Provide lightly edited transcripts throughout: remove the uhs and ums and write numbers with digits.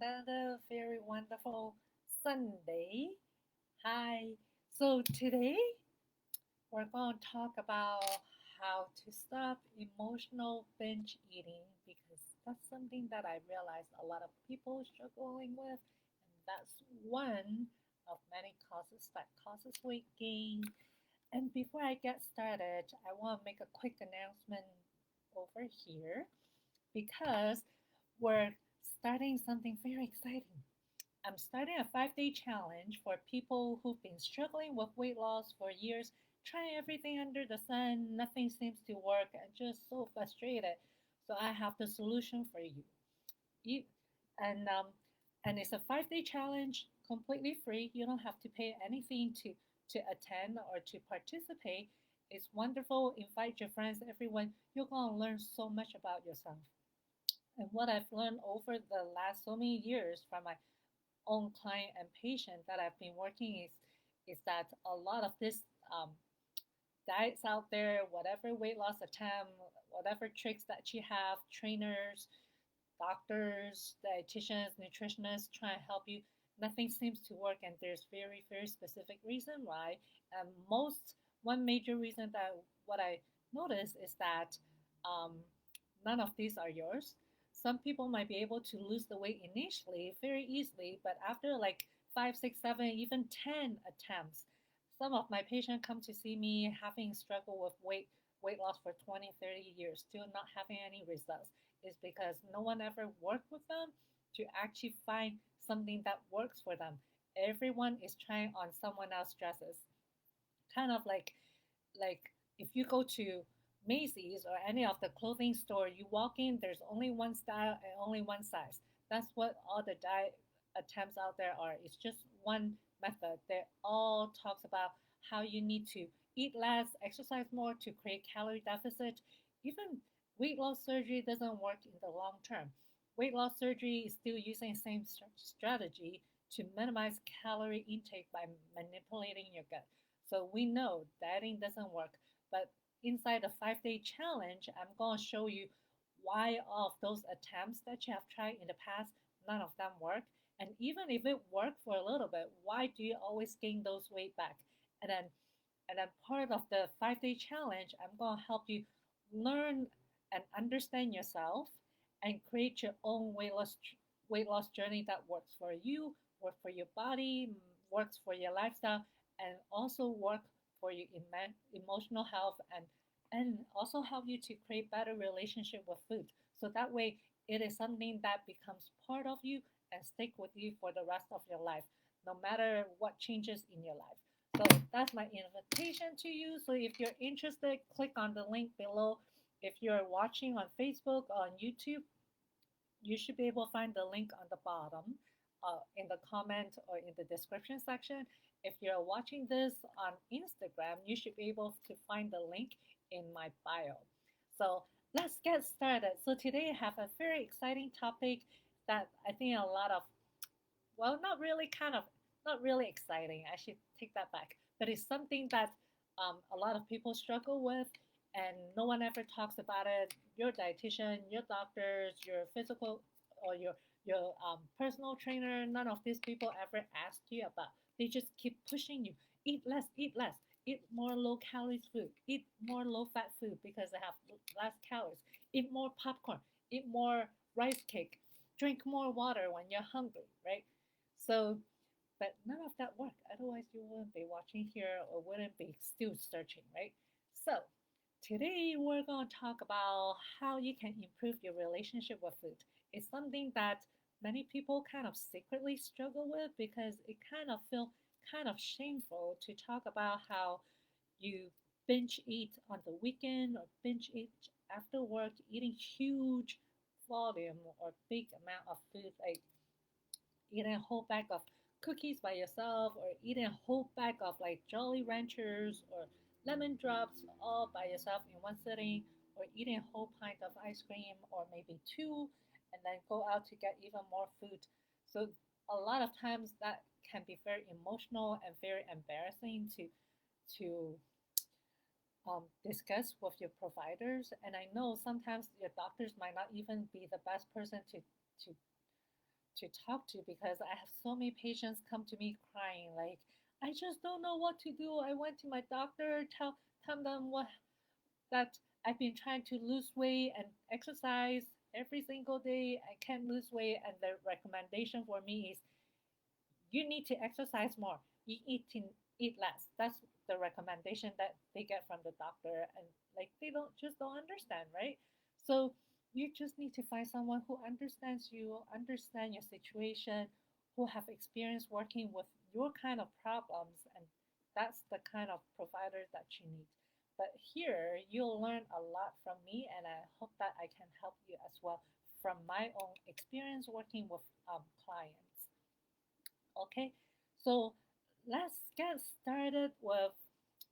another very wonderful Sunday. Hi. So today we're going to talk about how to stop emotional binge eating because that's something that I realize a lot of people are struggling with, and that's one of many causes that causes weight gain. And before I get started, I want to make a quick announcement over here because we're starting something very exciting. I'm starting a 5 day challenge for people who've been struggling with weight loss for years, trying everything under the sun, nothing seems to work, and just so frustrated. So I have the solution for you. You and and it's a 5 day challenge, completely free. You don't have to pay anything to attend or to participate. It's wonderful. Invite your friends, everyone. You're gonna learn so much about yourself. And what I've learned over the last so many years from my own client and patient that I've been working is that a lot of this diets out there, whatever weight loss attempt, whatever tricks that you have, trainers, doctors, dietitians, nutritionists try and help you, nothing seems to work, and there's very specific reason why. And most one major reason that what I notice is that um, none of these are yours. Some people might be able to lose the weight initially very easily, but after like five, six, seven, even 10 attempts, some of my patients come to see me having struggled with weight loss for 20, 30 years, still not having any results. Is because no one ever worked with them to actually find something that works for them. Everyone is trying on someone else's dresses. Kind of like if you go to Macy's or any of the clothing store, you walk in, there's only one style and only one size. That's what all the diet attempts out there are. It's just one method. They all talks about how you need to eat less, exercise more to create calorie deficit. Even weight loss surgery doesn't work in the long term. Weight loss surgery is still using the same strategy to minimize calorie intake by manipulating your gut. So we know dieting doesn't work. But inside the 5 day challenge, I'm going to show you why all of those attempts that you have tried in the past, none of them work. And even if it worked for a little bit, why do you always gain those weight back? And then part of the 5 day challenge, I'm going to help you learn and understand yourself and create your own weight loss journey that works for you, works for your body, works for your lifestyle, and also work for your emotional health and also help you to create better relationship with food. So that way, it is something that becomes part of you and stick with you for the rest of your life, no matter what changes in your life. So that's my invitation to you. So if you're interested, click on the link below. If you're watching on Facebook or on YouTube, you should be able to find the link on the bottom in the comment or in the description section. If you're watching this on Instagram, you should be able to find the link in my bio. So let's get started. So today I have a very exciting topic that I think a lot of, well, not really kind of, not really exciting. I should take that back. But it's something that a lot of people struggle with, and no one ever talks about it. Your dietitian, your doctors, your physical or your personal trainer, none of these people ever ask you about. They just keep pushing you. Eat less, eat more low calories food, eat more low fat food because they have less calories, eat more popcorn, eat more rice cake, drink more water when you're hungry, right? So, but none of that work. Otherwise, you wouldn't be watching here or wouldn't be still searching, right? So, today we're going to talk about how you can improve your relationship with food. It's something that many people kind of secretly struggle with because it kind of feel kind of shameful to talk about how you binge eat on the weekend or binge eat after work, eating huge volume or big amount of food like eating a whole bag of cookies by yourself or eating a whole bag of like Jolly Ranchers or lemon drops all by yourself in one sitting or eating a whole pint of ice cream or maybe two and then go out to get even more food. So a lot of times that can be very emotional and very embarrassing to discuss with your providers. And I know sometimes your doctors might not even be the best person to to talk to because I have so many patients come to me crying like I just don't know what to do. I went to my doctor, tell them what that I've been trying to lose weight and exercise every single day. I can't lose weight, and the recommendation for me is you need to exercise more. You eat less. That's the recommendation that they get from the doctor, and like they don't understand, right? So you just need to find someone who understands you, understand your situation, who have experience working with your kind of problems, and that's the kind of provider that you need. But here you'll learn a lot from me, and I hope that I can help you as well from my own experience working with clients. Okay, so let's get started with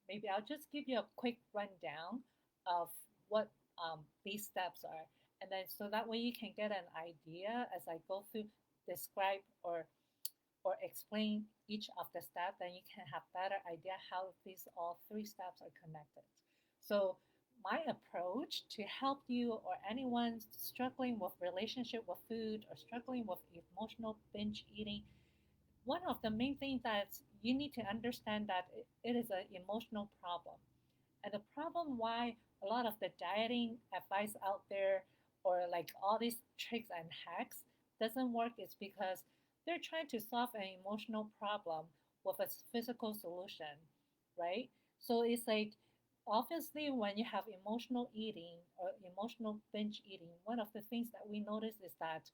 maybe I'll just give you a quick rundown of what these steps are, and then so that way you can get an idea as I go through, describe or explain each of the steps, then you can have better idea how these all three steps are connected. So my approach to help you or anyone struggling with relationship with food or struggling with emotional binge eating, one of the main things that you need to understand that it is an emotional problem. And the problem why a lot of the dieting advice out there or like all these tricks and hacks doesn't work is because they're trying to solve an emotional problem with a physical solution, right? So it's like obviously when you have emotional eating or emotional binge eating, one of the things that we notice is that,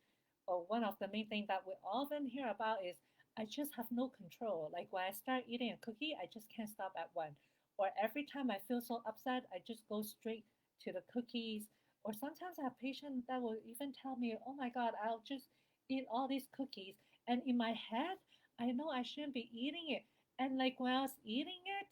or one of the main things that we often hear about is I just have no control. Like when I start eating a cookie, I just can't stop at one. Or every time I feel so upset, I just go straight to the cookies. Or sometimes I have patients that will even tell me, oh my God, I'll just eat all these cookies. And in my head, I know I shouldn't be eating it. And like when I was eating it,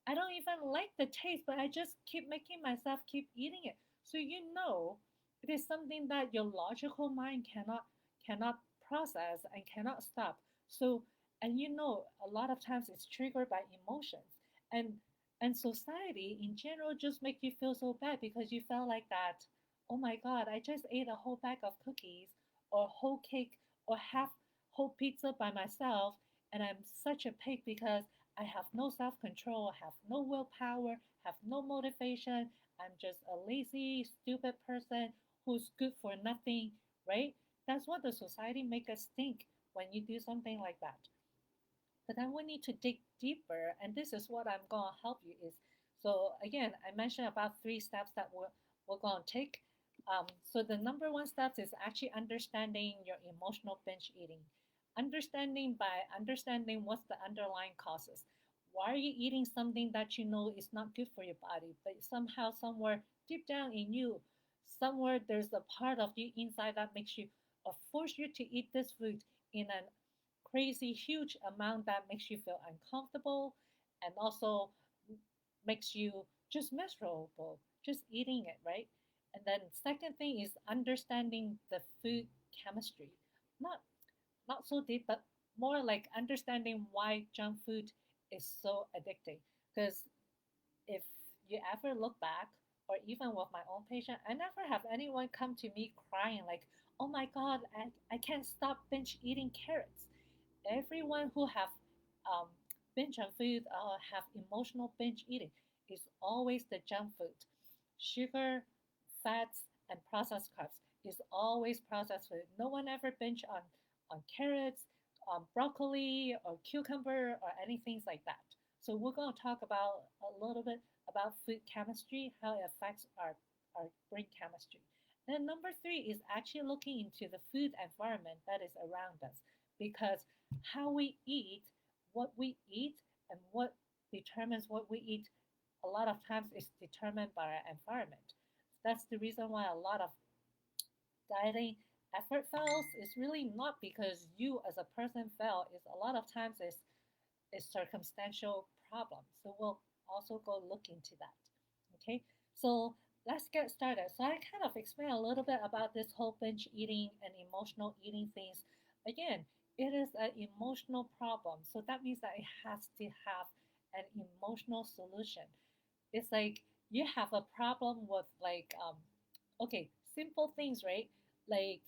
I don't even like the taste, but I just keep making myself keep eating it. So you know it is something that your logical mind cannot process and cannot stop. So and you know a lot of times it's triggered by emotions. And and society in general just make you feel so bad because you felt like that, oh my God, I just ate a whole bag of cookies or whole cake or half whole pizza by myself, and I'm such a pig because I have no self control, have no willpower, have no motivation. I'm just a lazy, stupid person who's good for nothing, right? That's what the society make us think when you do something like that. But then we need to dig deeper, and this is what I'm going to help you is. So again, I mentioned about three steps that we're going to take. So the number one step is actually understanding your emotional binge eating. Understanding by understanding what's the underlying causes. Why are you eating something that you know is not good for your body, but somehow somewhere deep down in you, somewhere there's a part of you inside that makes you or force you to eat this food in an crazy huge amount that makes you feel uncomfortable and also makes you just miserable just eating it, right? And then second thing is understanding the food chemistry, not not so deep but more like understanding why junk food is so addicting. Because if you ever look back, or even with my own patient, I never have anyone come to me crying like, oh my God, I can't stop binge eating carrots. Everyone who have um, binge on food or have emotional binge eating is always the junk food. Sugar, fats, and processed carbs is always processed food. No one ever binge on carrots, on broccoli, or cucumber, or anything like that. So we're going to talk about a little bit about food chemistry, how it affects our brain chemistry. Then number three is actually looking into the food environment that is around us because how we eat, what we eat, and what determines what we eat a lot of times is determined by our environment. That's the reason why a lot of dieting effort fails is really not because you as a person fail. It's a lot of times is circumstantial problem. So we'll also go look into that. Okay, so let's get started. So I kind of explained a little bit about this whole binge eating and emotional eating things. Again, it is an emotional problem. So that means that it has to have an emotional solution. It's like you have a problem with like okay, simple things, right? Like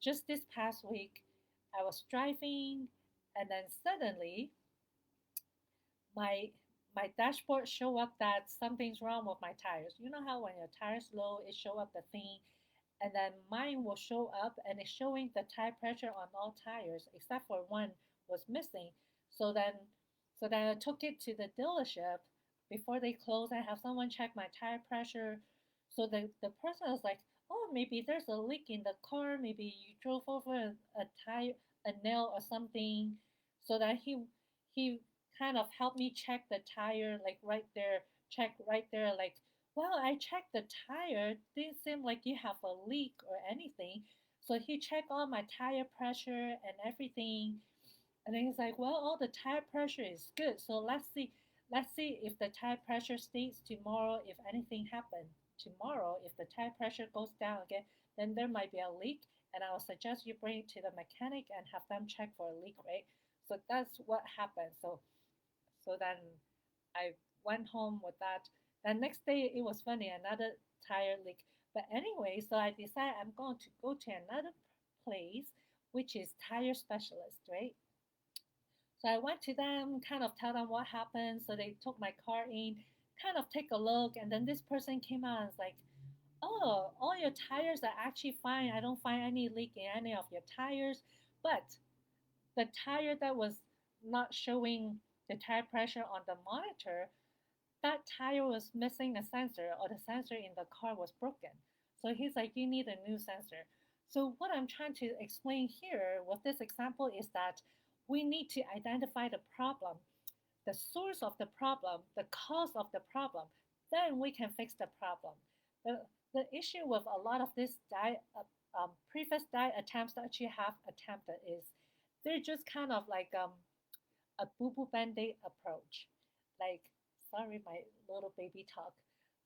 just this past week, I was driving, and then suddenly my my dashboard show up that something's wrong with my tires. You know how when your tires low, it show up the thing, and then mine will show up and it's showing the tire pressure on all tires except for one was missing. So then, so then I took it to the dealership before they close. I have someone check my tire pressure. So the person was like, "Oh, maybe there's a leak in the car. Maybe you drove over a tire, a nail or something." So that he kind of helped me check the tire, like right there, check right there, like, well, I checked the tire. Didn't seem like you have a leak or anything. So he checked all my tire pressure and everything. And then he's like, well, all the tire pressure is good. So let's see if the tire pressure stays tomorrow. If anything happened tomorrow, if the tire pressure goes down again, then there might be a leak. And I'll suggest you bring it to the mechanic and have them check for a leak, right? So that's what happened. So then I went home with that. The next day it was funny, another tire leak. But anyway, so I decided I'm going to go to another place, which is tire specialist, right? So I went to them, kind of tell them what happened. So they took my car in, kind of take a look, and then this person came out and was like, "Oh, all your tires are actually fine. I don't find any leak in any of your tires, but the tire that was not showing the tire pressure on the monitor, that tire was missing a sensor, or the sensor in the car was broken." So he's like, you need a new sensor. So what I'm trying to explain here with this example is that we need to identify the problem, the source of the problem, the cause of the problem. Then we can fix the problem. The issue with a lot of these previous diet attempts that you have attempted is they're just kind of like a boo boo band aid approach. Like, sorry, my little baby talk,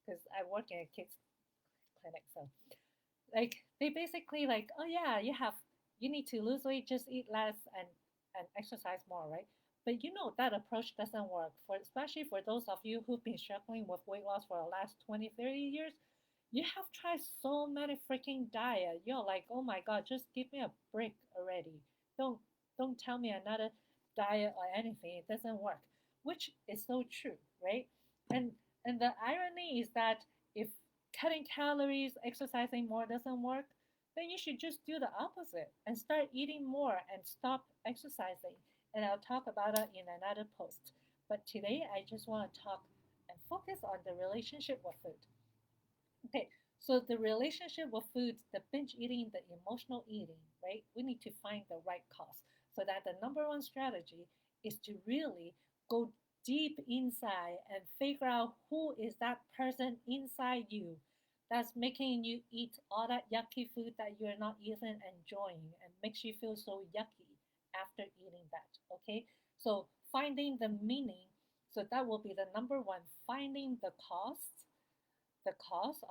because I work in a kids clinic. So, like, they basically like, oh yeah, you need to lose weight, just eat less and exercise more, right? But you know that approach doesn't work for especially for those of you who've been struggling with weight loss for the last 20, 30 years. You have tried so many freaking diet. You're like, oh my god, just give me a break already. Don't don't tell me another diet or anything. It doesn't work. Which is so true, right? And and the irony is that if cutting calories, exercising more doesn't work, then you should just do the opposite and start eating more and stop exercising. And I'll talk about it in another post. But today I just want to talk and focus on the relationship with food. Okay, so the relationship with food, the binge eating, the emotional eating, right? We need to find the right cause. So that the number one strategy is to really go deep inside and figure out who is that person inside you that's making you eat all that yucky food that you're not even enjoying and makes you feel so yucky after eating that. Okay, so finding the meaning. So that will be the number one, finding the cause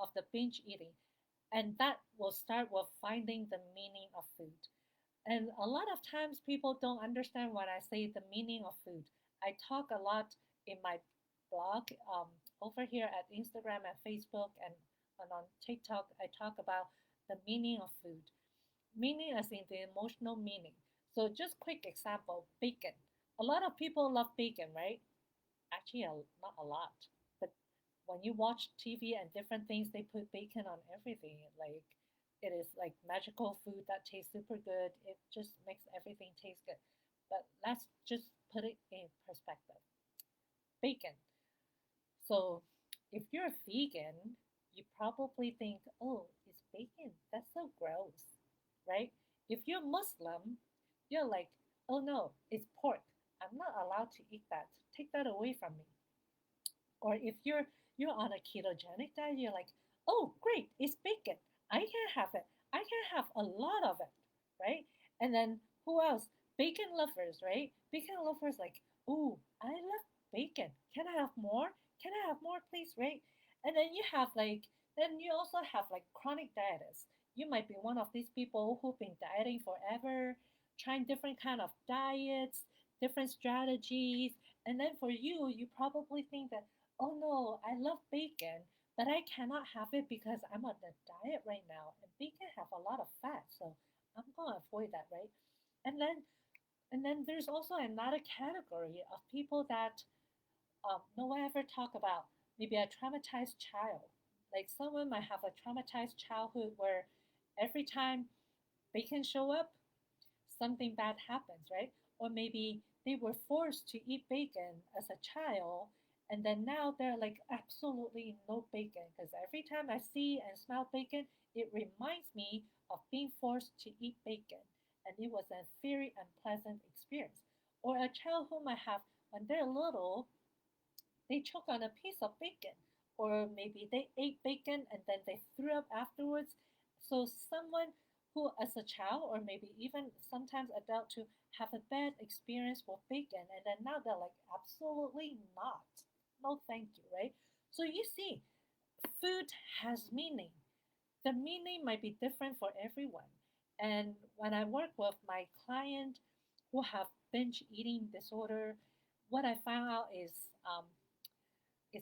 of the binge eating. And that will start with finding the meaning of food. And a lot of times people don't understand when I say the meaning of food. I talk a lot in my blog, over here at Instagram and Facebook and on TikTok. I talk about the meaning of food. Meaning as in the emotional meaning. So just quick example, bacon. A lot of people love bacon, right? Actually, not a lot, but when you watch TV and different things, they put bacon on everything. Like it is like magical food that tastes super good. It just makes everything taste good. But let's just put it in perspective. Bacon. So if you're a vegan, you probably think, oh, it's bacon. That's so gross, right? If you're Muslim, you're like, oh no, it's pork. I'm not allowed to eat that. Take that away from me. Or if you're on a ketogenic diet, you're like, oh great, it's bacon. I can have it. I can have a lot of it, right? And then who else? Bacon lovers, right? Bacon lovers like, oh, I love bacon. Can I have more? Can I have more, please? Right? And then you have like, then you also have like chronic dietists. You might be one of these people who've been dieting forever, trying different kind of diets, different strategies, and then for you, you probably think that, oh no, I love bacon, but I cannot have it because I'm on a diet right now, and bacon have a lot of fat, so I'm gonna avoid that, right? And then there's also another category of people that no one ever talk about. Maybe a traumatized child. Like someone might have a traumatized childhood where every time they can show up, something bad happens, right? Or maybe they were forced to eat bacon as a child, and then now they're like absolutely no bacon because every time I see and smell bacon, it reminds me of being forced to eat bacon, and it was a very unpleasant experience. Or a child who might have, when they're little, they choke on a piece of bacon, or maybe they ate bacon and then they threw up afterwards. So someone who, as a child, or maybe even sometimes adult, to have a bad experience with bacon, and then now they're like, absolutely not, no, thank you, right? So you see, food has meaning. The meaning might be different for everyone. And when I work with my client who have binge eating disorder, what I found out is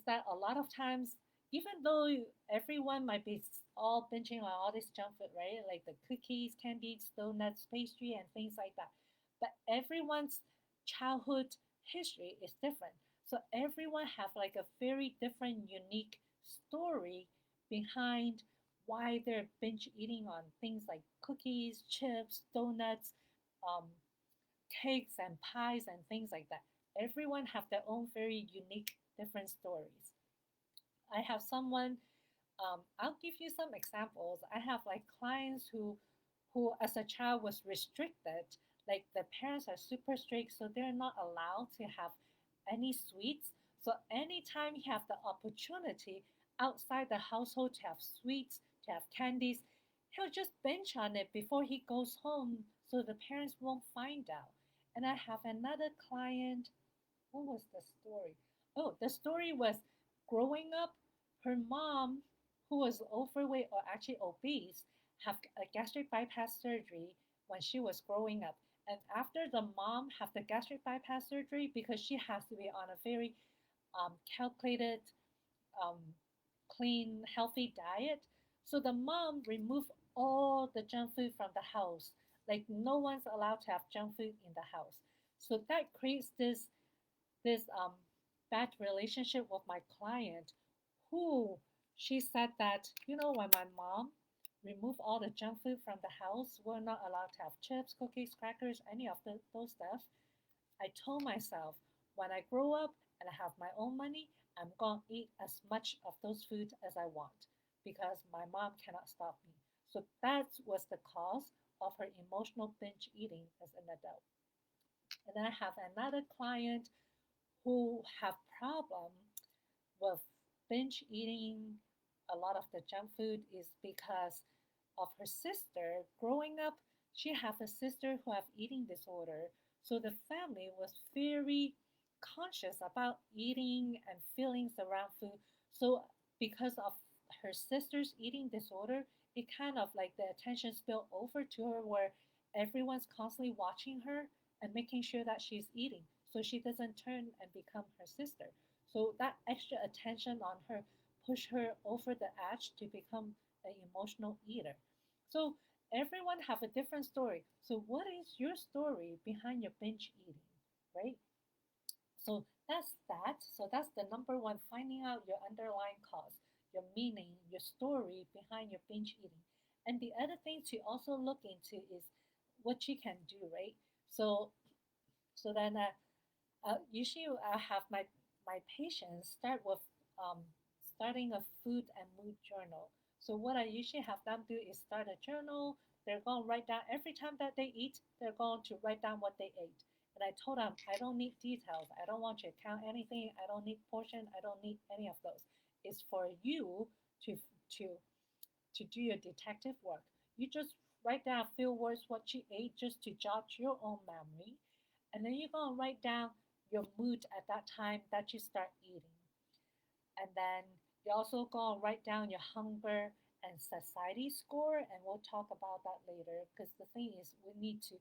that a lot of times, even though everyone might be all binging on all this junk food, right? Like the cookies, candies, donuts, pastry, and things like that. But everyone's childhood history is different. So everyone have like a very different, unique story behind why they're binge eating on things like cookies, chips, donuts, um, cakes and pies and things like that. Everyone have their own very unique, different stories. I have someone. I'll give you some examples. I have like clients who as a child was restricted. Like the parents are super strict, so they're not allowed to have any sweets. So anytime he have the opportunity outside the household to have sweets, to have candies, he'll just binge on it before he goes home, so the parents won't find out. And I have another client. What was the story? Oh, the story was growing up, her mom, who was overweight or actually obese, have a gastric bypass surgery when she was growing up. And after the mom have the gastric bypass surgery, because she has to be on a very calculated, um, clean, healthy diet, so the mom removed all the junk food from the house. Like no one's allowed to have junk food in the house. So that creates this bad relationship with my client, who she said that, when my mom removed all the junk food from the house, we're not allowed to have chips, cookies, crackers, any of those stuff. I told myself, when I grow up and I have my own money, I'm going to eat as much of those food as I want because my mom cannot stop me. So that was the cause of her emotional binge eating as an adult. And then I have another client who have problem with binge eating a lot of the junk food is because of her sister. Growing up, she have a sister who have eating disorder, so the family was very conscious about eating and feelings around food. So because of her sister's eating disorder, it kind of like the attention spilled over to her, where everyone's constantly watching her and making sure that she's eating so she doesn't turn and become her sister. So that extra attention on her push her over the edge to become an emotional eater. So everyone have a different story. So what is your story behind your binge eating, right? So that's that. So that's the number one, finding out your underlying cause, your meaning, your story behind your binge eating. And the other thing to also look into is what you can do, right? So then usually I have my patients start with um, starting a food and mood journal. So what I usually have them do is start a journal. They're going to write down every time that they eat. They're going to write down what they ate. And I told them, I don't need details. I don't want you to count anything. I don't need portion. I don't need any of those. It's for you to to to do your detective work. You just write down a few words what you ate just to jog your own memory, and then you're gonna write down your mood at that time that you start eating. And then you're also going to write down your hunger and satiety score, and we'll talk about that later, because the thing is we need to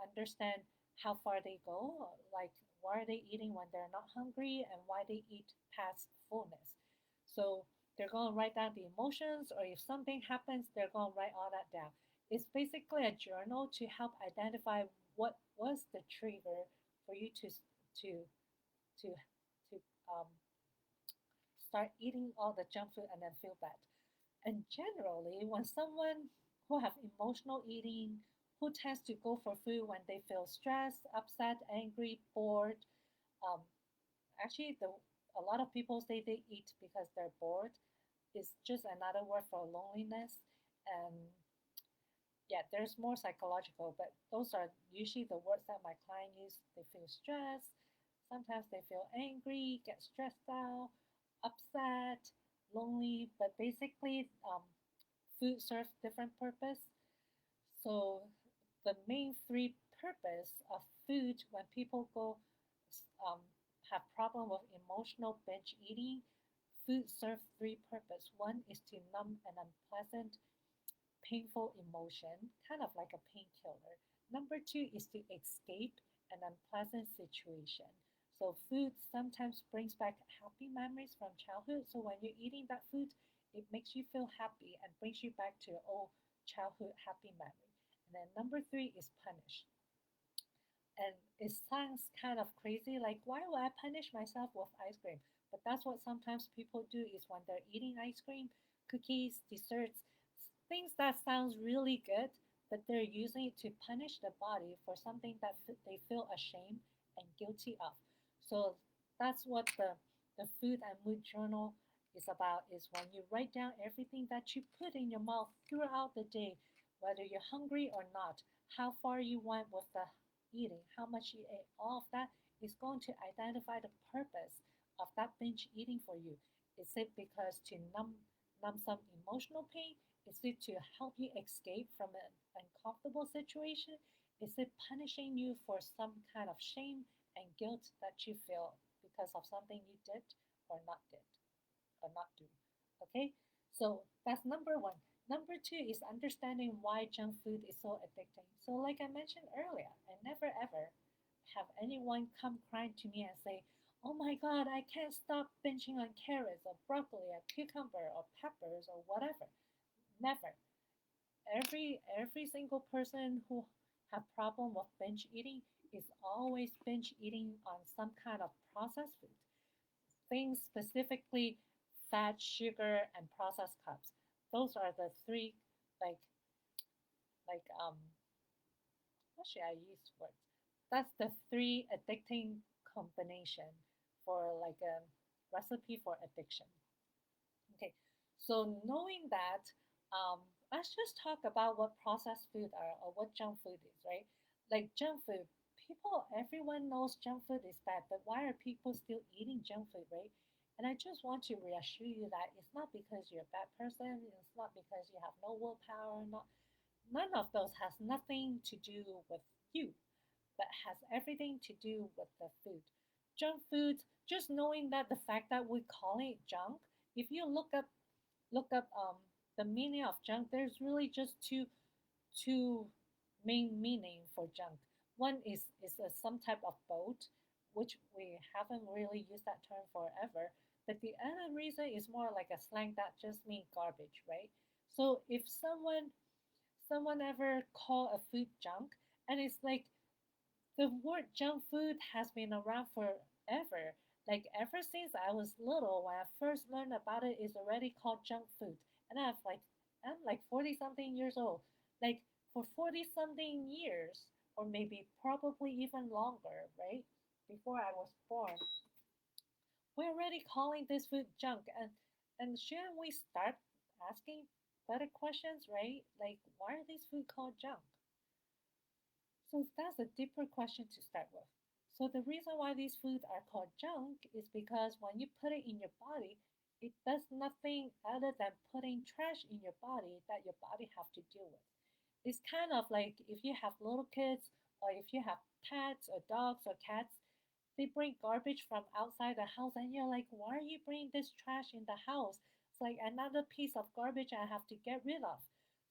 understand how far they go, like why are they eating when they're not hungry and why they eat past fullness. So they're going to write down the emotions, or if something happens, they're going to write all that down. It's basically a journal to help identify what was the trigger for you to to to start eating all the junk food and then feel bad. And generally, when someone who have emotional eating, who tends to go for food when they feel stressed, upset, angry, bored, um, actually, a lot of people say they eat because they're bored. Is just another word for loneliness. And yeah, there's more psychological, but those are usually the words that my client use. They feel stressed. Sometimes they feel angry, get stressed out, upset, lonely. But basically, food serves different purpose. So the main three purpose of food when people go um, have problem with emotional binge eating, food serves three purpose. One is to numb an unpleasant, painful emotion, kind of like a painkiller. Number two is to escape an unpleasant situation. So food sometimes brings back happy memories from childhood. So when you're eating that food, it makes you feel happy and brings you back to your old childhood happy memory. And then number three is punish. And it sounds kind of crazy, like why would I punish myself with ice cream? But that's what sometimes people do is when they're eating ice cream, cookies, desserts, things that sounds really good, but they're using it to punish the body for something that they feel ashamed and guilty of. So that's what the food and mood journal is about, is when you write down everything that you put in your mouth throughout the day, whether you're hungry or not, how far you went with the eating, how much you ate, all of that is going to identify the purpose of that binge eating for you. Is it because to numb some emotional pain? Is it to help you escape from an uncomfortable situation? Is it punishing you for some kind of shame and guilt that you feel because of something you did or not do? Okay, so that's number one. Number two is understanding why junk food is so addicting. So, like I mentioned earlier, I never ever have anyone come crying to me and say, "Oh my God, I can't stop binging on carrots or broccoli or cucumber or peppers or whatever." Never. Every single person who have problem with binge eating is always binge eating on some kind of processed food. Things specifically fat, sugar, and processed carbs. Those are the three, like like what should I use words? That's the three addicting combination for like a recipe for addiction. Okay, so knowing that, let's just talk about what processed food are or what junk food is, right? Like junk food, everyone knows junk food is bad, but why are people still eating junk food, right? And I just want to reassure you that it's not because you're a bad person, it's not because you have no willpower, none of those has nothing to do with you, but has everything to do with the food. Junk food, just knowing that the fact that we call it junk, if you look up the meaning of junk, there's really just two main meaning for junk. One is some type of boat, which we haven't really used that term forever. But the other reason is more like a slang that just means garbage, right? So if someone ever call a food junk, and it's like the word junk food has been around forever. Like ever since I was little, when I first learned about it, it's already called junk food. And I'm like 40 something years old. Like for 40 something years, or maybe probably even longer, right? Before I was born, we're already calling this food junk. And shouldn't we start asking better questions, right? Like why are these food called junk? So that's a deeper question to start with. So the reason why these foods are called junk is because when you put it in your body, it does nothing other than putting trash in your body that your body have to deal with. It's kind of like if you have little kids or if you have pets or dogs or cats, they bring garbage from outside the house and you're like, why are you bringing this trash in the house? It's like another piece of garbage I have to get rid of.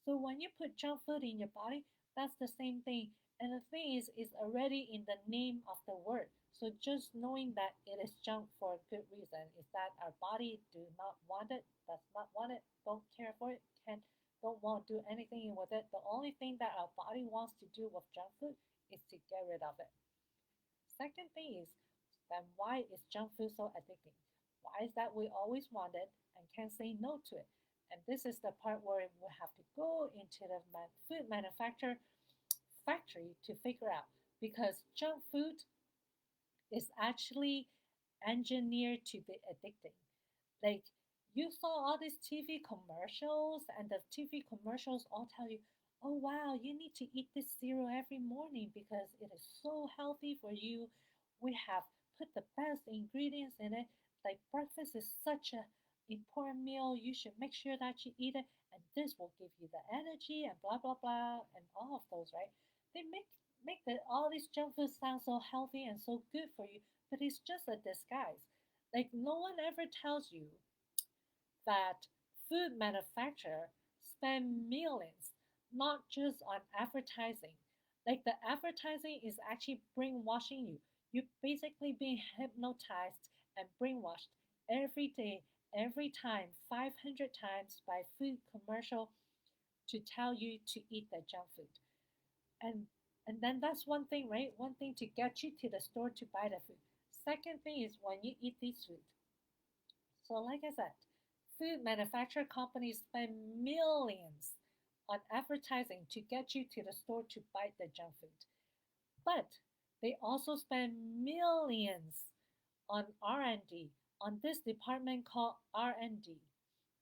So when you put junk food in your body, that's the same thing. And the thing is, it's already in the name of the word. So just knowing that it is junk for a good reason is that our body do not want it, does not want it, don't care for it, don't want to do anything with it. The only thing that our body wants to do with junk food is to get rid of it. Second thing is, then why is junk food so addicting? Why is that we always want it and can't say no to it? And this is the part where we have to go into the food manufacturer factory to figure out, because junk food is actually engineered to be addicting. Like, you saw all these TV commercials, and the TV commercials all tell you, oh wow, you need to eat this cereal every morning because it is so healthy for you. We have put the best ingredients in it. Like, breakfast is such a important meal. You should make sure that you eat it, and this will give you the energy and blah blah blah and all of those, right? They all these junk food sound so healthy and so good for you, but it's just a disguise. Like, no one ever tells you that food manufacturers spend millions not just on advertising. Like, the advertising is actually brainwashing you. You're basically being hypnotized and brainwashed every day, every time, 500 times by food commercial to tell you to eat the junk food. And and then that's one thing, right? One thing to get you to the store to buy the food. Second thing is when you eat this food. So, like I said, food manufacturer companies spend millions on advertising to get you to the store to buy the junk food. But they also spend millions on R&D, on this department called R&D.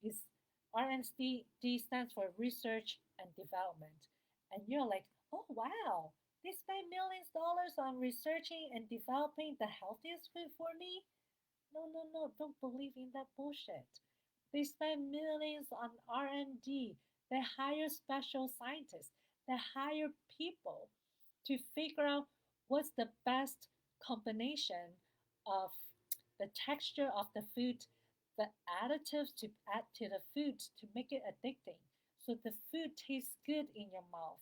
Is R&D stands for research and development. And you're like, "Oh wow, they spend millions of dollars on researching and developing the healthiest food for me?" No, no, no, don't believe in that bullshit. They spend millions on R&D. They hire special scientists. They hire people to figure out what's the best combination of the texture of the food, the additives to add to the food to make it addicting. So the food tastes good in your mouth.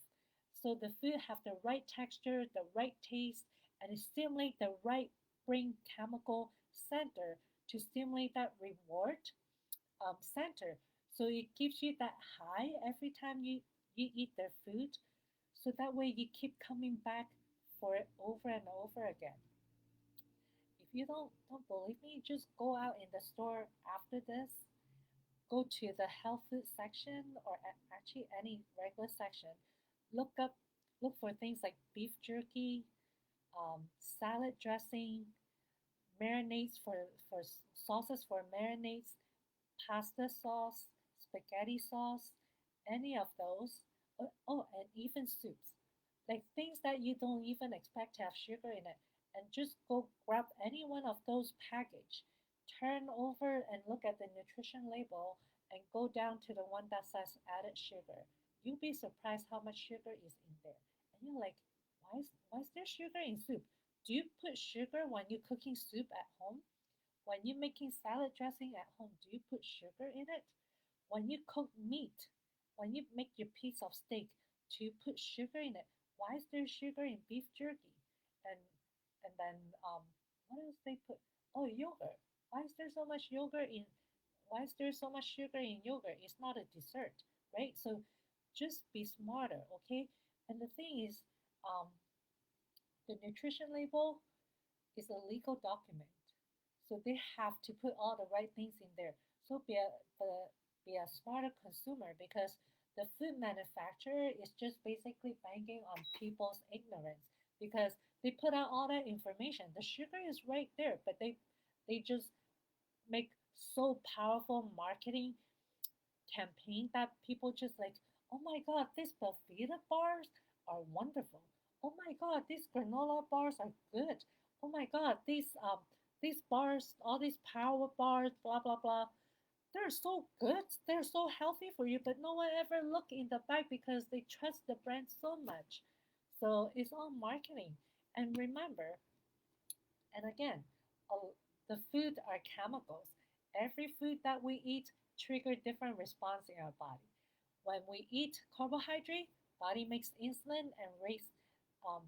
So the food have the right texture, the right taste, and it stimulate the right brain chemical center to stimulate that reward center. So it gives you that high every time you eat their food. So that way you keep coming back for it over and over again. If you don't believe me, just go out in the store after this. Go to the health food section, or actually any regular section. Look up, look for things like beef jerky, salad dressing, marinades for sauces for marinades, pasta sauce, spaghetti sauce, any of those. Oh, and even soups. Like things that you don't even expect to have sugar in it. And just go grab any one of those package, turn over and look at the nutrition label, and go down to the one that says added sugar. You'll be surprised how much sugar is in there. And you're like, why is there sugar in soup? Do you put sugar when you're cooking soup at home? When you're making salad dressing at home, do you put sugar in it? When you cook meat, when you make your piece of steak, do you put sugar in it? Why is there sugar in beef jerky? And and then what else they put? Oh, yogurt. Why is there so much yogurt in? Why is there so much sugar in yogurt? It's not a dessert, right? So just be smarter, okay? And the thing is, um, the nutrition label is a legal document. So they have to put all the right things in there. So be a smarter consumer, because the food manufacturer is just basically banking on people's ignorance, because they put out all that information. The sugar is right there, but they just make so powerful marketing campaign that people just like, oh my god, these Belvita bars are wonderful. Oh my god, these granola bars are good. Oh my god, these bars, all these power bars, blah blah blah. They're so good. They're so healthy for you, but no one ever look in the back because they trust the brand so much. So it's all marketing. And remember, and again, the food are chemicals. Every food that we eat trigger different response in our body. When we eat carbohydrate, body makes insulin and raise. Um,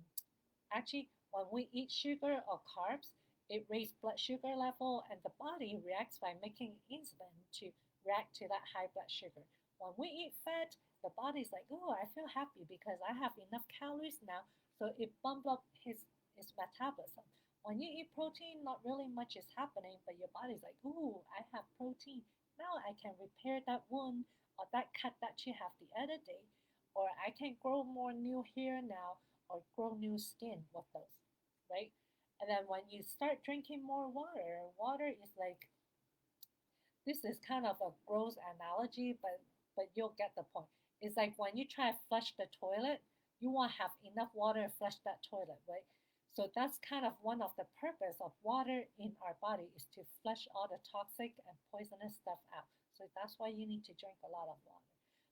actually, when we eat sugar or carbs, it raises blood sugar level, and the body reacts by making insulin to react to that high blood sugar. When we eat fat, the body's like, oh, I feel happy because I have enough calories now So it bumps up his metabolism. When you eat protein, not really much is happening, but your body's like, ooh, I have protein. Now I can repair that wound or that cut that you have the other day, or I can grow more new hair now or grow new skin with those, right? And then when you start drinking more water, water is like, this is kind of a gross analogy, but you'll get the point. It's like when you try to flush the toilet, you want to have enough water to flush that toilet, right? So that's kind of one of the purpose of water in our body is to flush all the toxic and poisonous stuff out. So that's why you need to drink a lot of water.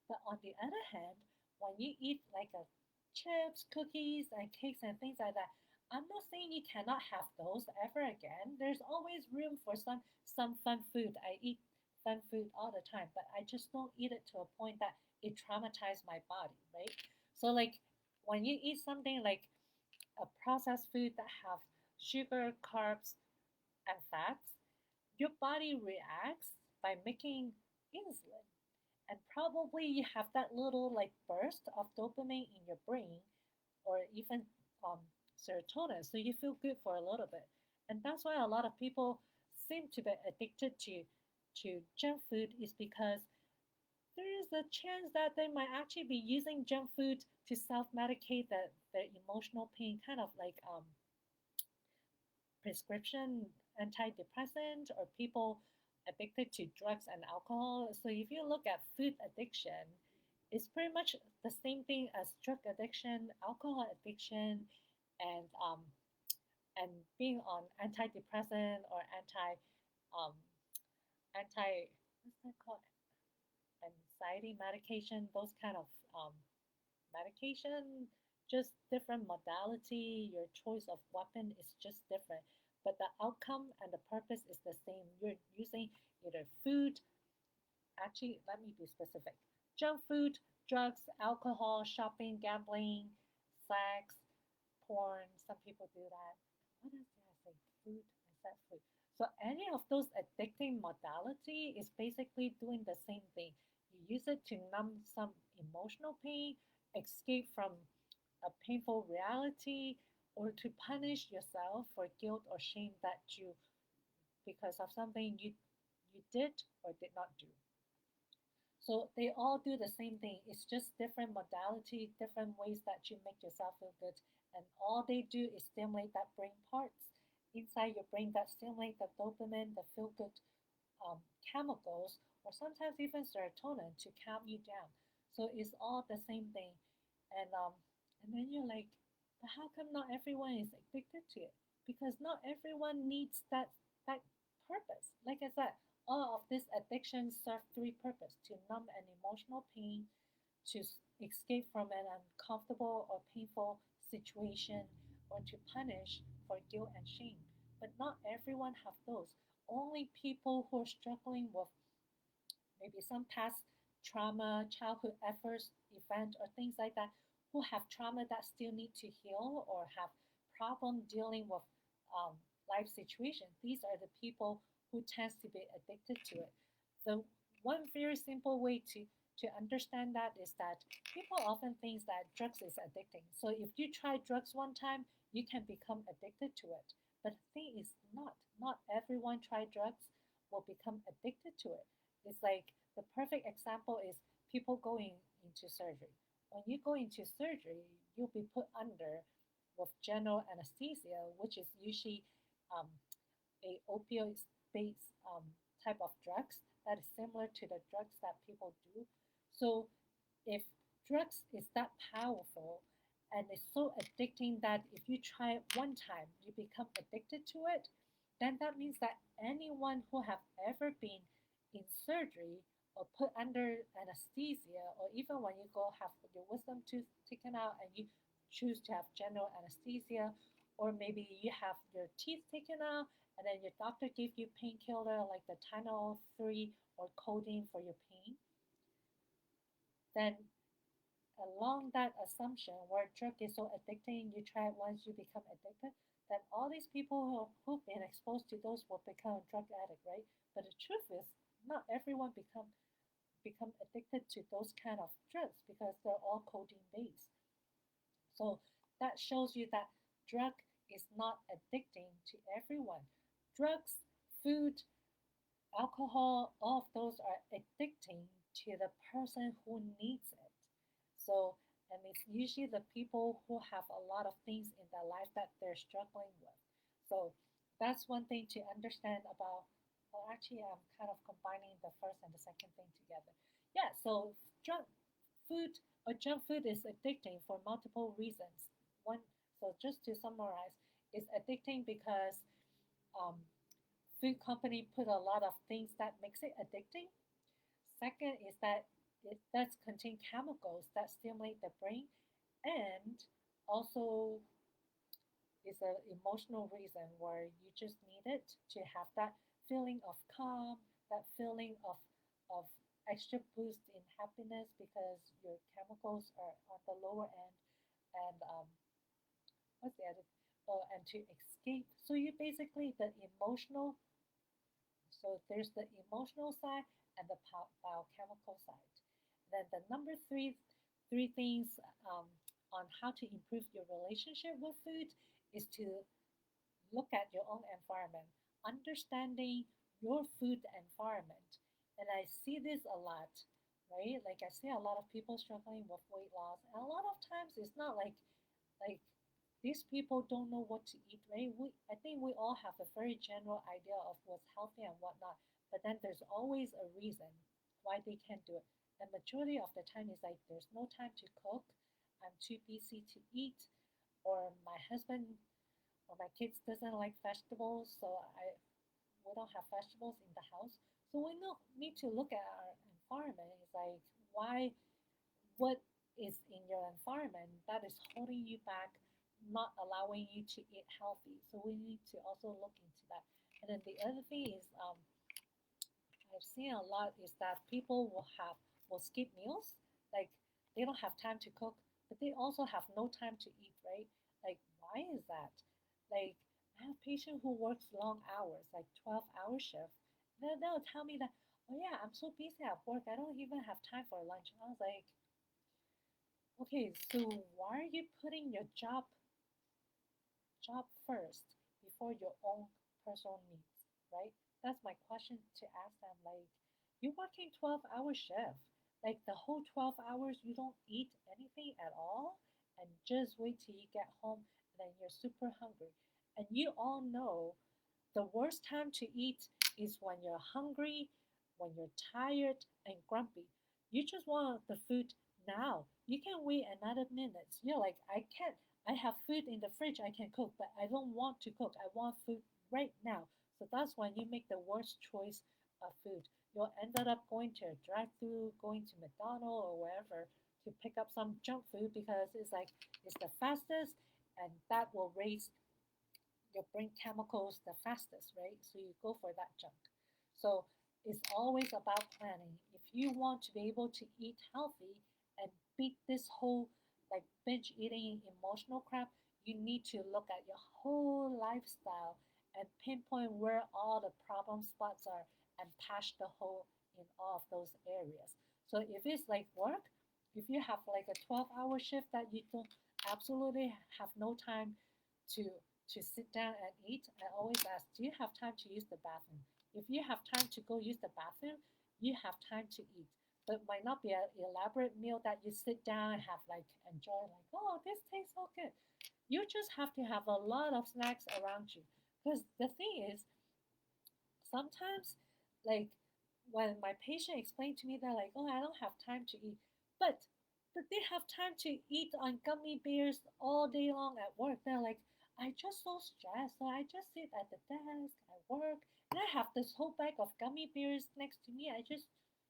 But on the other hand, when you eat like a chips, cookies, and cakes and things like that, I'm not saying you cannot have those ever again. There's always room for some fun food. I eat fun food all the time, but I just don't eat it to a point that it traumatized my body, right? So like when you eat something like a processed food that have sugar, carbs, and fats, your body reacts by making insulin. And probably you have that little like burst of dopamine in your brain or even um, serotonin. So you feel good for a little bit. And that's why a lot of people seem to be addicted to junk food is because there is a chance that they might actually be using junk food to self-medicate their emotional pain, kind of like prescription antidepressant or people addicted to drugs and alcohol. So if you look at food addiction, it's pretty much the same thing as drug addiction, alcohol addiction, and um, and being on antidepressant or um, anti what's that called, anxiety medication, those kind of um, medication, just different modality. Your choice of weapon is just different, but the outcome and the purpose is the same. You're using either food. Actually, let me be specific: junk food, drugs, alcohol, shopping, gambling, sex, porn. Some people do that. What else did I say? Food. I said food. So any of those addicting modality is basically doing the same thing. You use it to numb some emotional pain, escape from a painful reality, or to punish yourself for guilt or shame that you because of something you did or did not do. So they all do the same thing. It's just different modality, different ways that you make yourself feel good. And all they do is stimulate that brain parts inside your brain that stimulate the dopamine, the feel good chemicals, or sometimes even serotonin to calm you down. So it's all the same thing. And then you're like, but how come not everyone is addicted to it? Because not everyone needs that purpose. Like I said, all of these addictions serve three purposes: to numb an emotional pain, to escape from an uncomfortable or painful situation, or to punish for guilt and shame. But not everyone have those. Only people who are struggling with maybe some past trauma, childhood adverse event, or things like that, who have trauma that still need to heal or have problem dealing with um, life situation. These are the people who tends to be addicted to it. The one very simple way to understand that is that people often think that drugs is addicting. So if you try drugs one time, you can become addicted to it. But the thing is not everyone try drugs will become addicted to it. It's like the perfect example is people going into surgery. When you go into surgery, you'll be put under with general anesthesia, which is usually um, a opioid-based type of drugs that is similar to the drugs that people do. So if drugs is that powerful and it's so addicting that if you try it one time, you become addicted to it, then that means that anyone who have ever been in surgery or put under anesthesia, or even when you go have your wisdom tooth taken out and you choose to have general anesthesia, or maybe you have your teeth taken out and then your doctor gave you painkiller like the Tylenol 3 or codeine for your pain, then along that assumption where drug is so addicting, you try it once, you become addicted, then all these people who've been exposed to those will become a drug addict, right? But the truth is, not everyone become addicted to those kind of drugs because they're all codeine based. So That shows you that drug is not addicting to everyone. Drugs, food, alcohol, all of those are addicting to the person who needs it. So, and it's usually the people who have a lot of things in their life that they're struggling with. So, that's one thing to understand about. Well, actually, I'm kind of combining the first and the second thing together. Yeah, so junk food or junk food is addicting for multiple reasons. One, so just to summarize, it's addicting because um, food company put a lot of things that makes it addicting. Second is that it does contain chemicals that stimulate the brain, and also is an emotional reason where you just need it to have that feeling of calm, that feeling of extra boost in happiness because your chemicals are on the lower end, and what's the other? Oh, and to escape. So you basically the emotional. So there's the emotional side and the biochemical side. Then the number three things on how to improve your relationship with food is to look at your own environment, understanding your food environment. And I see this a lot, right? Like I see a lot of people struggling with weight loss, and a lot of times it's not like these people don't know what to eat, right? I think we all have a very general idea of what's healthy and whatnot, but then there's always a reason why they can't do it. And majority of the time is like there's no time to cook, I'm too busy to eat, or my husband or my kids doesn't like vegetables, so I we don't have vegetables in the house. So we need to look at our environment. It's like why what is in your environment that is holding you back, not allowing you to eat healthy. So we need to also look into that. And then the other thing is, I've seen a lot is that people will skip meals, like they don't have time to cook, but they also have no time to eat, right? Like why is that? Like I have a patient who works long hours, like 12-hour shift. Then they'll tell me that, oh yeah, I'm so busy at work, I don't even have time for lunch. I was like, okay, so why are you putting your job first before your own personal needs, right? That's my question to ask them. Like, you're working 12-hour shift, like the whole 12 hours you don't eat anything at all, and just wait till you get home, and then you're super hungry. And you all know the worst time to eat is when you're hungry, when you're tired and grumpy. You just want the food now. You can wait another minute. You're like, I can't. I have food in the fridge I can cook, but I don't want to cook. I want food right now. So that's when you make the worst choice of food. You'll end up going to a drive-thru, going to McDonald's or wherever to pick up some junk food because it's like it's the fastest and that will raise your brain chemicals the fastest, right? So you go for that junk. So it's always about planning. If you want to be able to eat healthy and beat this whole like binge eating emotional crap, you need to look at your whole lifestyle and pinpoint where all the problem spots are and patch the hole in all of those areas. So if it's like work, if you have like a 12-hour shift that you don't absolutely have no time to sit down and eat, I always ask, do you have time to use the bathroom? If you have time to go use the bathroom, you have time to eat. But it might not be an elaborate meal that you sit down and have like enjoy like, oh, this tastes so good. You just have to have a lot of snacks around you. Because the thing is, sometimes like when my patient explained to me they're like, oh, I don't have time to eat, but they have time to eat on gummy bears all day long at work. They're like, I just so stressed, so I just sit at the desk, I work, and I have this whole bag of gummy bears next to me. I just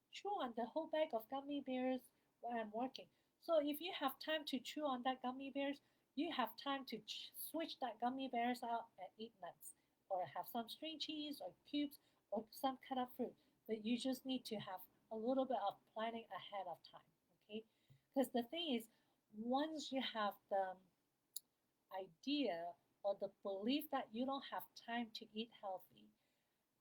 chew on the whole bag of gummy bears while I'm working. So if you have time to chew on that gummy bears, you have time to switch that gummy bears out and eat nuts or have some string cheese or cubes or some cut up fruit. But you just need to have a little bit of planning ahead of time, okay? Because the thing is, once you have the idea or the belief that you don't have time to eat healthy,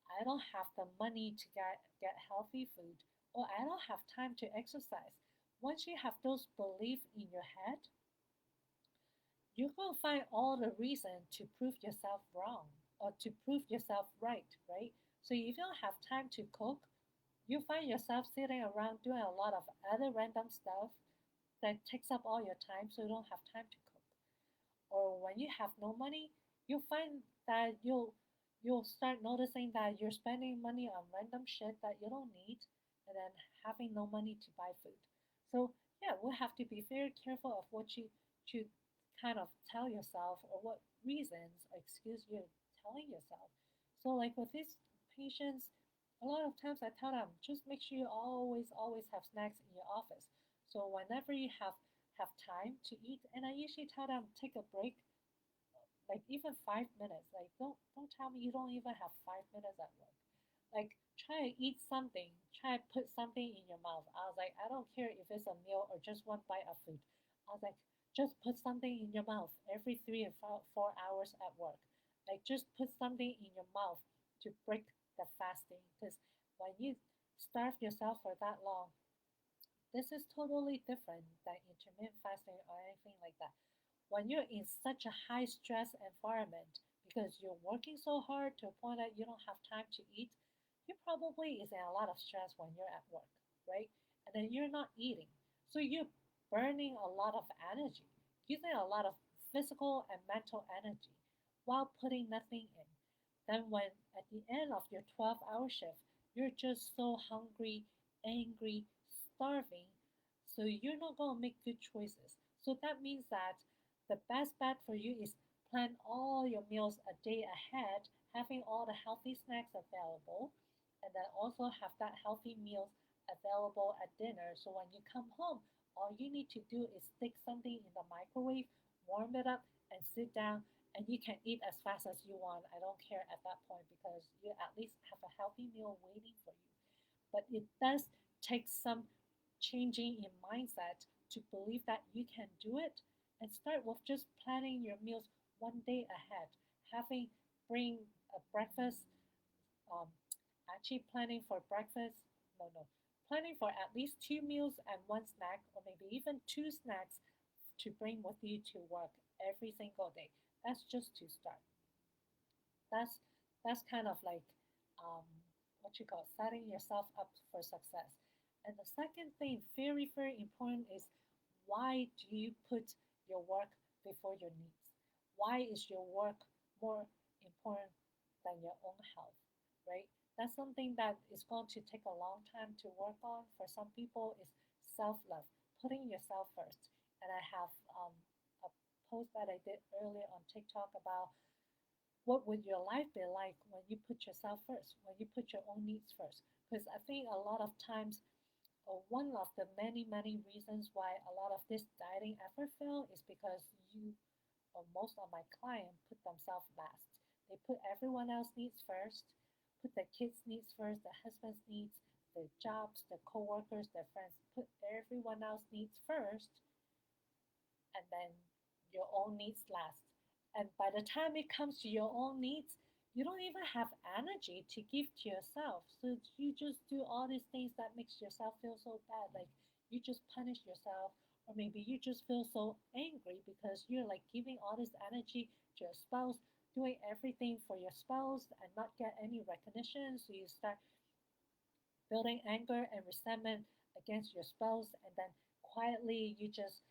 I don't have the money to get healthy food, or I don't have time to exercise. Once you have those beliefs in your head, you're going to find all the reason to prove yourself wrong or to prove yourself right, right? So if you don't have time to cook, you find yourself sitting around doing a lot of other random stuff that takes up all your time so you don't have time to cook. Or when you have no money, you'll find that you'll start noticing that you're spending money on random shit that you don't need and then having no money to buy food. So yeah, we have to be very careful of what you kind of tell yourself or what reasons or excuse you're telling yourself. So like with these patients, a lot of times I tell them just make sure you always have snacks in your office. So whenever you have time to eat, and I usually tell them take a break, like even 5 minutes. Like don't tell me you don't even have 5 minutes at work. Like try to eat something, try to put something in your mouth. I was like, I don't care if it's a meal or just one bite of food. I was like, just put something in your mouth every 3 or 4 hours at work. Like just put something in your mouth to break the fasting. Because when you starve yourself for that long, this is totally different than intermittent fasting or anything like that. When you're in such a high stress environment because you're working so hard to a point that you don't have time to eat, you probably is in a lot of stress when you're at work, right? And then you're not eating. So you're burning a lot of energy, using a lot of physical and mental energy while putting nothing in. Then when at the end of your 12-hour shift, you're just so hungry, angry, starving, so you're not going to make good choices. So that means that the best bet for you is plan all your meals a day ahead, having all the healthy snacks available, and then also have that healthy meals available at dinner. So when you come home, all you need to do is stick something in the microwave, warm it up, and sit down. And you can eat as fast as you want. I don't care at that point because you at least have a healthy meal waiting for you. But it does take some changing in mindset to believe that you can do it and start with just planning your meals one day ahead. Having bring a breakfast, um, actually planning for breakfast, no, planning for at least 2 meals and one snack, or maybe even two snacks to bring with you to work every single day. That's just to start. That's that's kind of like um, what you call setting yourself up for success. And the second thing, very important, is why do you put your work before your needs? Why is your work more important than your own health? Right? That's something that is going to take a long time to work on. For some people, is self-love, putting yourself first. And I have a post that I did earlier on TikTok about what would your life be like when you put yourself first, when you put your own needs first? Because I think a lot of times, one of the many reasons why a lot of this dieting effort fail is because you or most of my clients put themselves last. They put everyone else needs first, put their kids needs first, their husband's needs, their jobs, their co-workers, their friends, put everyone else needs first, and then your own needs last. And by the time it comes to your own needs, you don't even have energy to give to yourself. So you just do all these things that makes yourself feel so bad. Like you just punish yourself, or maybe you just feel so angry because you're like giving all this energy to your spouse, doing everything for your spouse and not get any recognition. So you start building anger and resentment against your spouse, and then quietly you just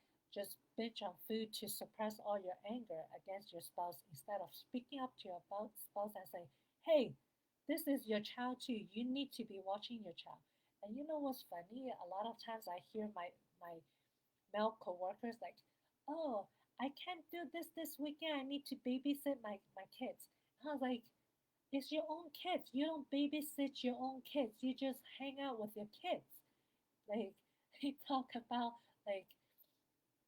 binge on food to suppress all your anger against your spouse instead of speaking up to your spouse and saying, hey, this is your child too, you need to be watching your child. And you know what's funny, a lot of times I hear my male coworkers like, oh, I can't do this weekend, I need to babysit my kids. And I was like, it's your own kids. You don't babysit your own kids. You just hang out with your kids. Like he talk about like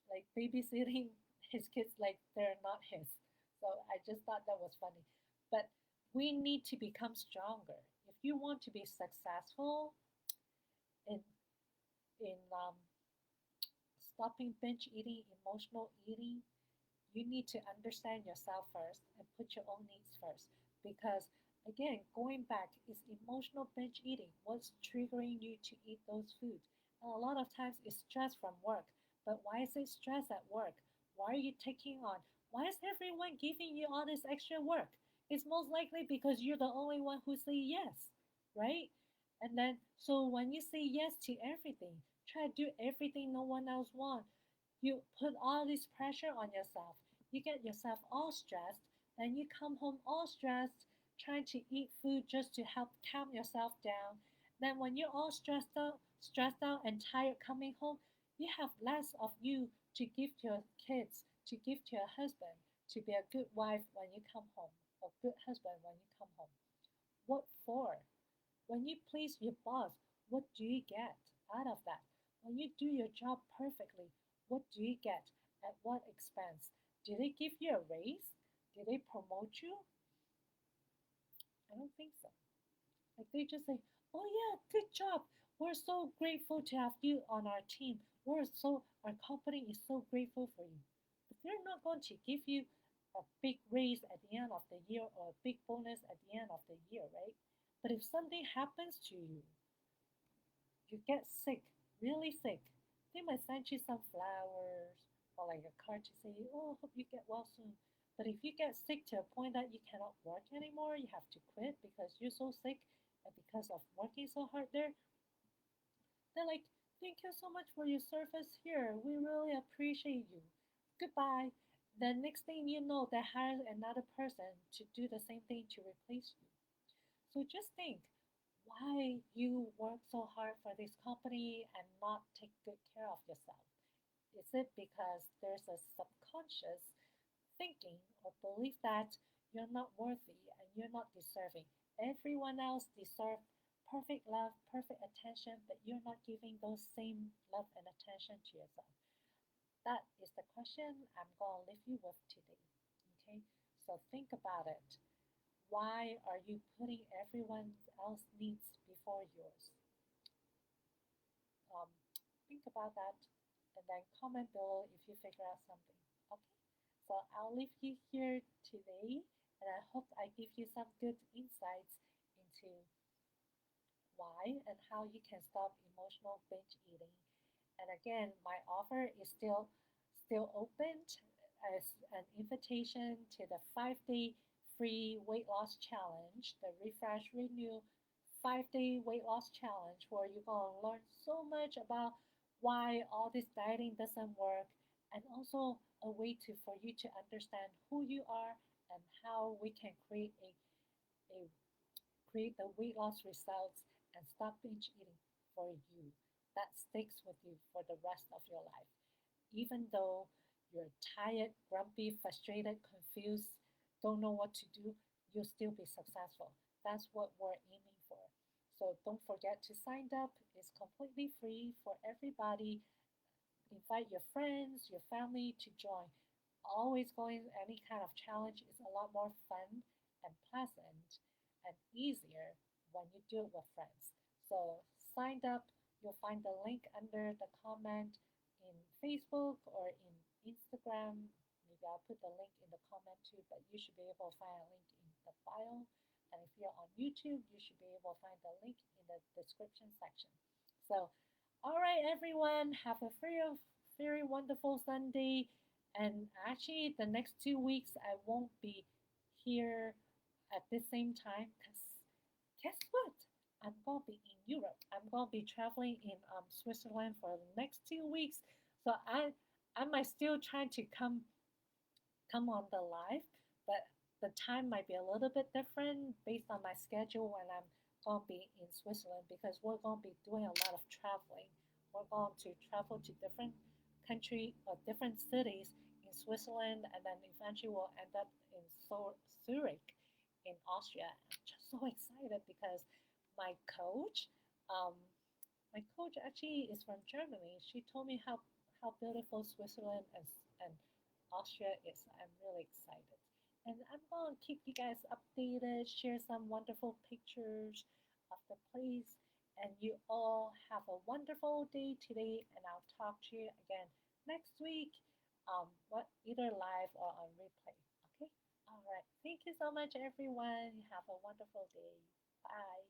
like babysitting his kids like they're not his. So I just thought that was funny. But we need to become stronger. If you want to be successful in in stopping binge eating, emotional eating, you need to understand yourself first and put your own needs first. Because again, going back is emotional binge eating. What's triggering you to eat those foods? And a lot of times it's stress from work. But why is it stress at work? Why are you taking on? Why is everyone giving you all this extra work? It's most likely because you're the only one who say yes, right? And then, so when you say yes to everything, try to do everything no one else wants, you put all this pressure on yourself. You get yourself all stressed, then you come home all stressed, trying to eat food just to help calm yourself down. Then when you're all stressed out and tired coming home, you have less of you to give to your kids, to give to your husband, to be a good wife when you come home, a good husband when you come home. What for? When you please your boss, what do you get out of that? When you do your job perfectly, what do you get? At what expense? Do they give you a raise? Do they promote you? I don't think so. Like they just say, "Oh yeah, good job. We're so grateful to have you on our team. Our company is so grateful for you." But they're not going to give you a big raise at the end of the year or a big bonus at the end of the year, right? But if something happens to you get sick, really sick, they might send you some flowers or like a card to say, "Oh, hope you get well soon." But if you get sick to a point that you cannot work anymore, you have to quit because you're so sick and because of working so hard there, they're like, "Thank you so much for your service here. We really appreciate you. Goodbye." The next thing you know, they hire another person to do the same thing to replace you. So just think why you work so hard for this company and not take good care of yourself. Is it because there's a subconscious thinking or belief that you're not worthy and you're not deserving? Everyone else deserves perfect love, perfect attention, but you're not giving those same love and attention to yourself. That is the question I'm going to leave you with today. Okay, so think about it. Why are you putting everyone else's needs before yours? Um, think about that and then comment below if you figure out something. Okay, so I'll leave you here today and I hope I give you some good insights into why and how you can stop emotional binge eating. And again, my offer is still open as an invitation to the 5-day free weight loss challenge, the Refresh Renew 5-day weight loss challenge, where you're going to learn so much about why all this dieting doesn't work, and also a way to for you to understand who you are and how we can a create the weight loss results and stop binge eating for you that sticks with you for the rest of your life. Even though you're tired, grumpy, frustrated, confused, don't know what to do, you'll still be successful. That's what we're aiming for. So don't forget to sign up. It's completely free for everybody. Invite your friends, your family to join. Always going any kind of challenge is a lot more fun and pleasant and easier when you do it with friends. So sign up. You'll find the link under the comment in Facebook or in Instagram. Maybe I'll put the link in the comment too, but you should be able to find a link in the file. And if you're on YouTube, you should be able to find the link in the description section. So all right, everyone, have a very wonderful Sunday. And actually, the next 2 weeks, I won't be here at the same time because guess what? I'm going to be in Europe. I'm going to be traveling in Switzerland for the next 2 weeks. So I might still try to come on the live, but the time might be a little bit different based on my schedule when I'm going to be in Switzerland because we're going to be doing a lot of traveling. We're going to travel to different country or different cities in Switzerland, and then eventually we'll end up in Zurich in Austria. I'm just so excited because my coach, um, my coach actually is from Germany. She told me how beautiful Switzerland and Austria is. I'm really excited. And I'm going to keep you guys updated, share some wonderful pictures of the place. And you all have a wonderful day today. And I'll talk to you again next week, either live or on replay. Okay? All right. Thank you so much, everyone. Have a wonderful day. Bye.